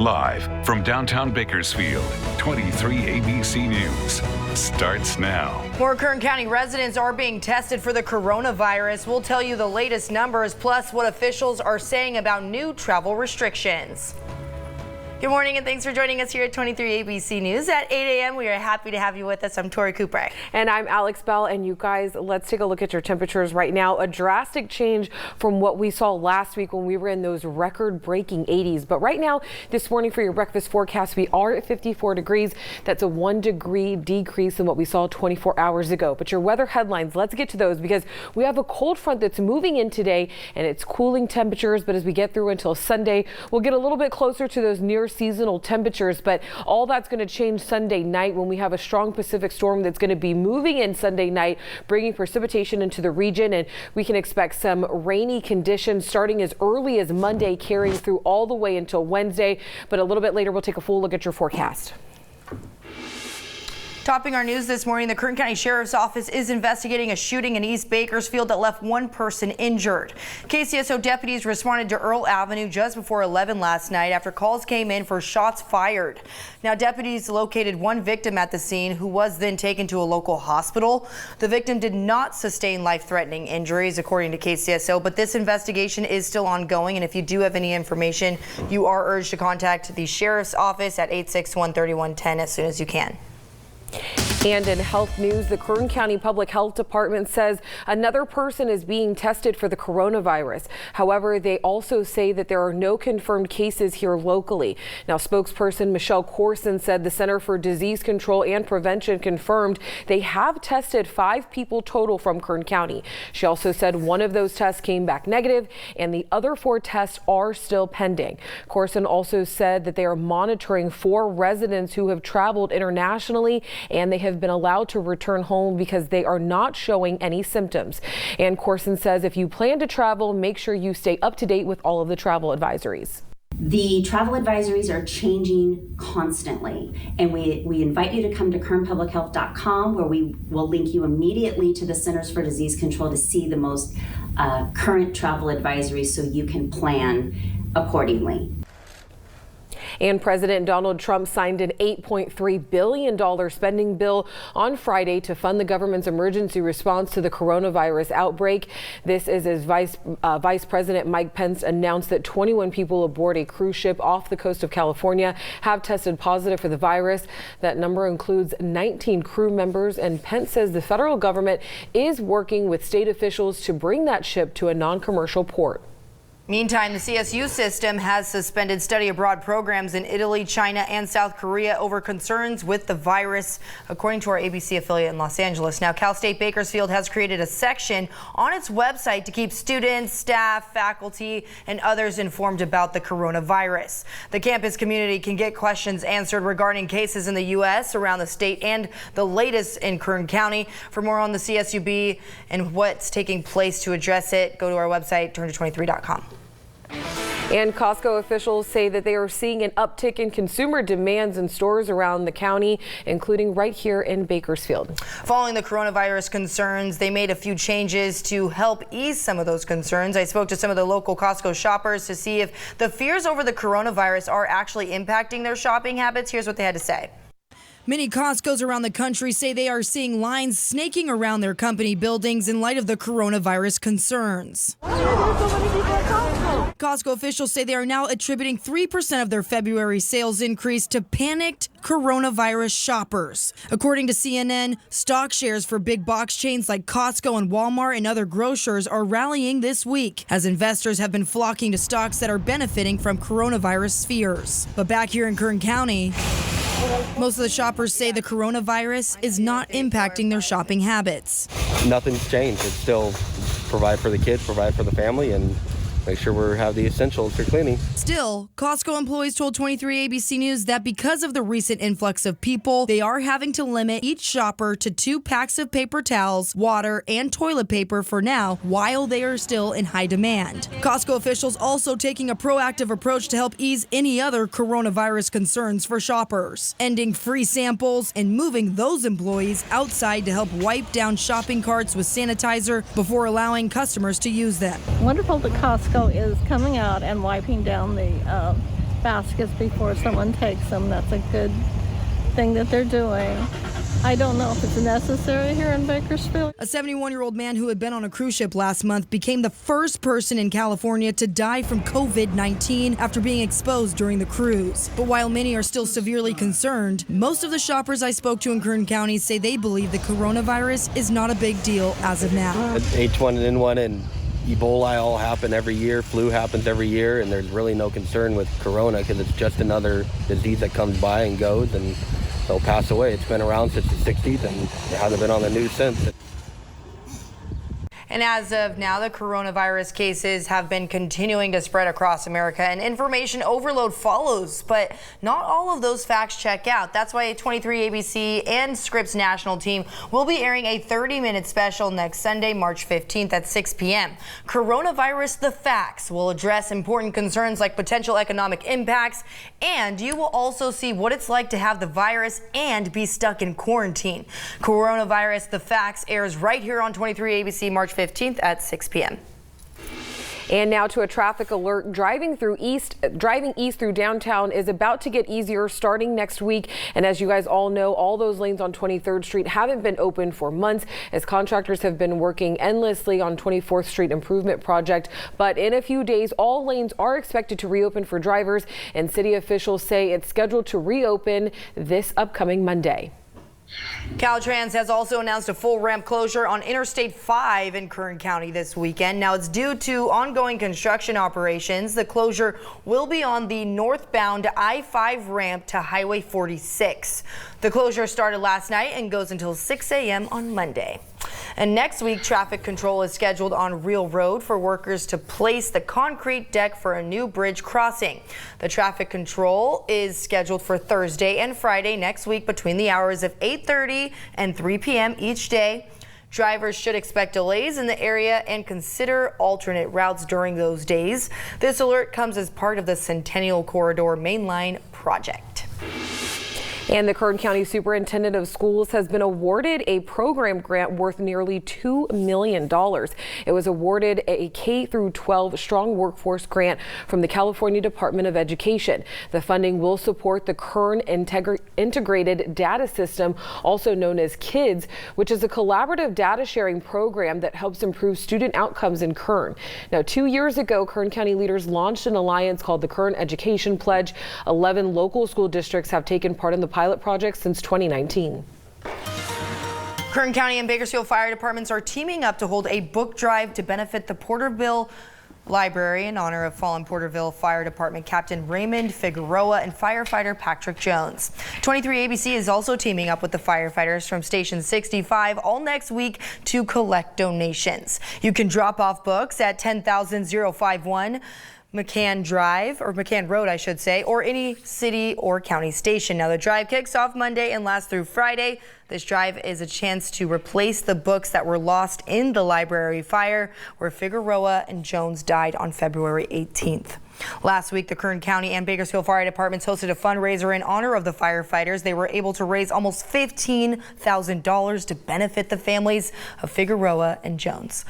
Live from downtown Bakersfield, 23 ABC News starts now. More Kern County residents are being tested for the coronavirus. We'll tell you the latest numbers, plus what officials are saying about new travel restrictions. Good morning and thanks for joining us here at 23 ABC News at 8 a.m. We are happy to have you with us. I'm Tori Cooper. And I'm Alex Bell. And you guys, let's take a look at your temperatures right now. A drastic change from what we saw last week when we were in those record-breaking 80s. But right now, this morning for your breakfast forecast, we are at 54 degrees. That's a 1 degree decrease in what we saw 24 hours ago. But your weather headlines, let's get to those because we have a cold front that's moving in today and it's cooling temperatures. But as we get through until Sunday, we'll get a little bit closer to those near seasonal temperatures, but all that's going to change Sunday night when we have a strong Pacific storm that's going to be moving in Sunday night, bringing precipitation into the region, and we can expect some rainy conditions starting as early as Monday, carrying through all the way until Wednesday. But a little bit later, we'll take a full look at your forecast. Topping our news this morning, the Kern County Sheriff's Office is investigating a shooting in East Bakersfield that left one person injured. KCSO deputies responded to Earl Avenue just before 11 last night after calls came in for shots fired. Now, deputies located one victim at the scene who was then taken to a local hospital. The victim did not sustain life-threatening injuries, according to KCSO, but this investigation is still ongoing, and if you do have any information, you are urged to contact the Sheriff's Office at 861-3110 as soon as you can. And in health news, the Kern County Public Health Department says another person is being tested for the coronavirus. However, they also say that there are no confirmed cases here locally. Now, spokesperson Michelle Corson said the Center for Disease Control and Prevention confirmed they have tested 5 people total from Kern County. She also said one of those tests came back negative and the other 4 tests are still pending. Corson also said that they are monitoring 4 residents who have traveled internationally and they have been allowed to return home because they are not showing any symptoms. And Corson says if you plan to travel, make sure you stay up to date with all of the travel advisories. The travel advisories are changing constantly, and we invite you to come to kernpublichealth.com where we will link you immediately to the Centers for Disease Control to see the most current travel advisories so you can plan accordingly. And President Donald Trump signed an $8.3 billion spending bill on Friday to fund the government's emergency response to the coronavirus outbreak. This is as Vice President Mike Pence announced that 21 people aboard a cruise ship off the coast of California have tested positive for the virus. That number includes 19 crew members, and Pence says the federal government is working with state officials to bring that ship to a non-commercial port. Meantime, the CSU system has suspended study abroad programs in Italy, China, and South Korea over concerns with the virus, according to our ABC affiliate in Los Angeles. Now, Cal State Bakersfield has created a section on its website to keep students, staff, faculty, and others informed about the coronavirus. The campus community can get questions answered regarding cases in the U.S., around the state, and the latest in Kern County. For more on the CSUB and what's taking place to address it, go to our website, turn23.com. And Costco officials say that they are seeing an uptick in consumer demands in stores around the county, including right here in Bakersfield. Following the coronavirus concerns, they made a few changes to help ease some of those concerns. I spoke to some of the local Costco shoppers to see if the fears over the coronavirus are actually impacting their shopping habits. Here's what they had to say. Many Costcos around the country say they are seeing lines snaking around their company buildings in light of the coronavirus concerns. Costco officials say they are now attributing 3% of their February sales increase to panicked coronavirus shoppers. According to CNN, stock shares for big box chains like Costco and Walmart and other grocers are rallying this week as investors have been flocking to stocks that are benefiting from coronavirus fears. But back here in Kern County, most of the shoppers say the coronavirus is not impacting their shopping habits. Nothing's changed. It's still provide for the kids, provide for the family, and make sure we have the essentials for cleaning. Still, Costco employees told 23 ABC News that because of the recent influx of people, they are having to limit each shopper to 2 packs of paper towels, water, and toilet paper for now, while they are still in high demand. Costco officials also taking a proactive approach to help ease any other coronavirus concerns for shoppers, ending free samples and moving those employees outside to help wipe down shopping carts with sanitizer before allowing customers to use them. Wonderful that Costco is coming out and wiping down the baskets before someone takes them. That's a good thing that they're doing. I don't know if it's necessary here in Bakersfield. A 71-year-old man who had been on a cruise ship last month became the first person in California to die from COVID-19 after being exposed during the cruise. But while many are still severely concerned, most of the shoppers I spoke to in Kern County say they believe the coronavirus is not a big deal as of now. H1N1 and Ebola all happen every year. Flu happens every year, and there's really no concern with corona because it's just another disease that comes by and goes, and they'll pass away. It's been around since the 60s, and it hasn't been on the news since. And as of now, the coronavirus cases have been continuing to spread across America, and information overload follows. But not all of those facts check out. That's why 23 ABC and Scripps national team will be airing a 30-minute special next Sunday, March 15th at 6 p.m. Coronavirus: The Facts will address important concerns like potential economic impacts, and you will also see what it's like to have the virus and be stuck in quarantine. Coronavirus: The Facts airs right here on 23 ABC March 15th at 6 p.m. And now to a traffic alert. Driving east through downtown is about to get easier starting next week. And as you guys all know, all those lanes on 23rd Street haven't been open for months as contractors have been working endlessly on 24th Street improvement project. But in a few days, all lanes are expected to reopen for drivers, and city officials say it's scheduled to reopen this upcoming Monday. Caltrans has also announced a full ramp closure on Interstate 5 in Kern County this weekend. Now, it's due to ongoing construction operations. The closure will be on the northbound I-5 ramp to Highway 46. The closure started last night and goes until 6 a.m. on Monday. And next week, traffic control is scheduled on Real Road for workers to place the concrete deck for a new bridge crossing. The traffic control is scheduled for Thursday and Friday next week between the hours of 8:30 and 3 p.m. each day. Drivers should expect delays in the area and consider alternate routes during those days. This alert comes as part of the Centennial Corridor Mainline project. And the Kern County Superintendent of Schools has been awarded a program grant worth nearly $2 million. It was awarded a K-12 Strong Workforce Grant from the California Department of Education. The funding will support the Kern Integrated Data System, also known as KIDS, which is a collaborative data sharing program that helps improve student outcomes in Kern. Now, 2 years ago, Kern County leaders launched an alliance called the Kern Education Pledge. 11 local school districts have taken part in the pilot project since 2019. Kern County and Bakersfield fire departments are teaming up to hold a book drive to benefit the Porterville Library in honor of fallen Porterville Fire Department Captain Raymond Figueroa and firefighter Patrick Jones. 23 ABC is also teaming up with the firefighters from Station 65 all next week to collect donations. You can drop off books at 10,051 McCann Road, I should say, or any city or county station. Now, the drive kicks off Monday and lasts through Friday. This drive is a chance to replace the books that were lost in the library fire, where Figueroa and Jones died on February 18th. Last week, the Kern County and Bakersfield Fire Departments hosted a fundraiser in honor of the firefighters. They were able to raise almost $15,000 to benefit the families of Figueroa and Jones.